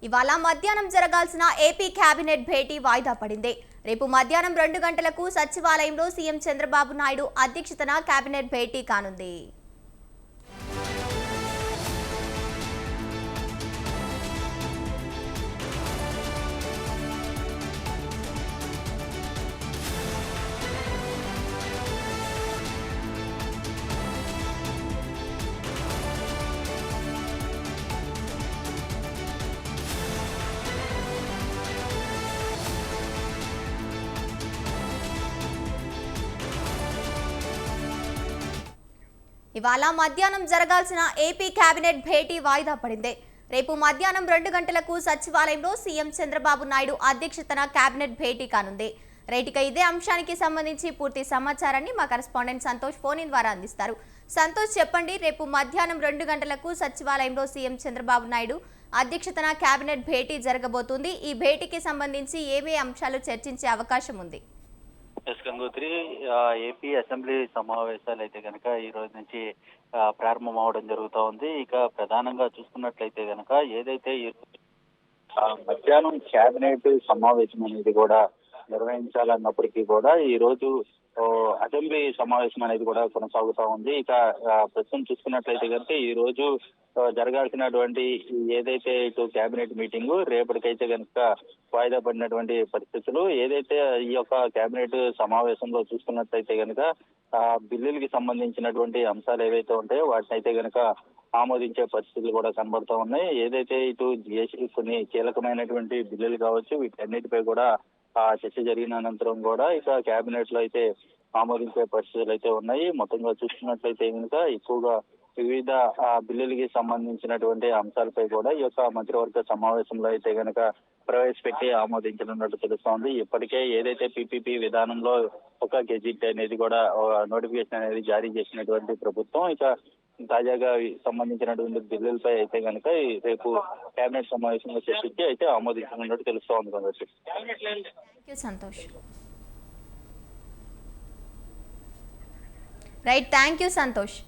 ఇవాళ మధ్యాహ్నం జరగాల్సిన ఏపీ కేబినెట్ భేటీ వాయిదా పడింది. రేపు మధ్యాహ్నం 2 గంటలకు సచివాలయంలో సీఎం చంద్రబాబు నాయుడు అధ్యక్షతన కేబినెట్ భేటీ కానుంది. ఇవాళ మధ్యాహ్నం జరగాల్సిన ఏపీ కేబినెట్ భేటీ వాయిదా పడింది. రేపు మధ్యాహ్నం 2 గంటలకు సచివాలయంలో సీఎం చంద్రబాబు నాయుడు అధ్యక్షతన కేబినెట్ భేటీ కానుంది. రైట్గా ఇదే అంశానికి సంబంధించి పూర్తి సమాచారాన్ని మా కరెస్పాండెంట్ సంతోష్ ఫోన్ ఇన్ ద్వారా అందిస్తారు. సంతోష్, చెప్పండి, రేపు మధ్యాహ్నం 2 గంటలకు సచివాలయంలో సీఎం చంద్రబాబు నాయుడు అధ్యక్షతన కేబినెట్ భేటీ జరగబోతుంది. ఈ భేటీకి సంబంధించి ఏవే అంశాలు చర్చించే అవకాశం ఉంది? గంగోత్రి, ఏపీ అసెంబ్లీ సమావేశాలు అయితే కనుక ఈ రోజు నుంచి ప్రారంభం అవడం జరుగుతూ ఉంది. ఇక ప్రధానంగా చూసుకున్నట్లయితే కనుక ఏదైతే ఈ మధ్యాహ్నం కేబినెట్ సమావేశం అనేది కూడా నిర్వహించాలన్నప్పటికీ కూడా ఈ రోజు అసెంబ్లీ సమావేశం అనేది కూడా కొనసాగుతా ఉంది. ఇక ప్రస్తుతం చూసుకున్నట్లయితే కనుక ఈ రోజు జరగాల్సినటువంటి ఏదైతే ఇటు కేబినెట్ మీటింగ్ రేపటికైతే కనుక వాయిదా పడినటువంటి పరిస్థితులు, ఏదైతే ఈ యొక్క కేబినెట్ సమావేశంలో చూసుకున్నట్లయితే కనుక బిల్లులకి సంబంధించినటువంటి అంశాలు ఏవైతే ఉంటాయో వాటిని అయితే కనుక ఆమోదించే పరిస్థితులు కూడా కనబడుతూ ఉన్నాయి. ఏదైతే ఇటు జిఎస్టీ కొన్ని కీలకమైనటువంటి బిల్లులు కావచ్చు, వీటన్నిటిపై కూడా చర్చ జరిగిన అనంతరం కూడా ఇక కేబినెట్ లో అయితే ఆమోదించే పరిస్థితులు అయితే ఉన్నాయి. మొత్తంగా చూసుకున్నట్లయితే కనుక ఎక్కువగా వివిధ బిల్లులకి సంబంధించినటువంటి అంశాలపై కూడా ఈ యొక్క మంత్రివర్గ సమావేశంలో అయితే కనుక ప్రవేశపెట్టి ఆమోదించనున్నట్టు తెలుస్తోంది. ఇప్పటికే ఏదైతే పీపీపీ విధానంలో ఒక గెజిట్ అనేది కూడా నోటిఫికేషన్ అనేది జారీ చేసినటువంటి ప్రభుత్వం, ఇక తాజాగా సంబంధించినటువంటి బిల్లులపై అయితే కనుక రేపు కేబినెట్ సమావేశంలో చర్చించి అయితే ఆమోదించనున్నట్టు తెలుస్తోంది. కాబట్టి Santosh, right, thank you Santosh.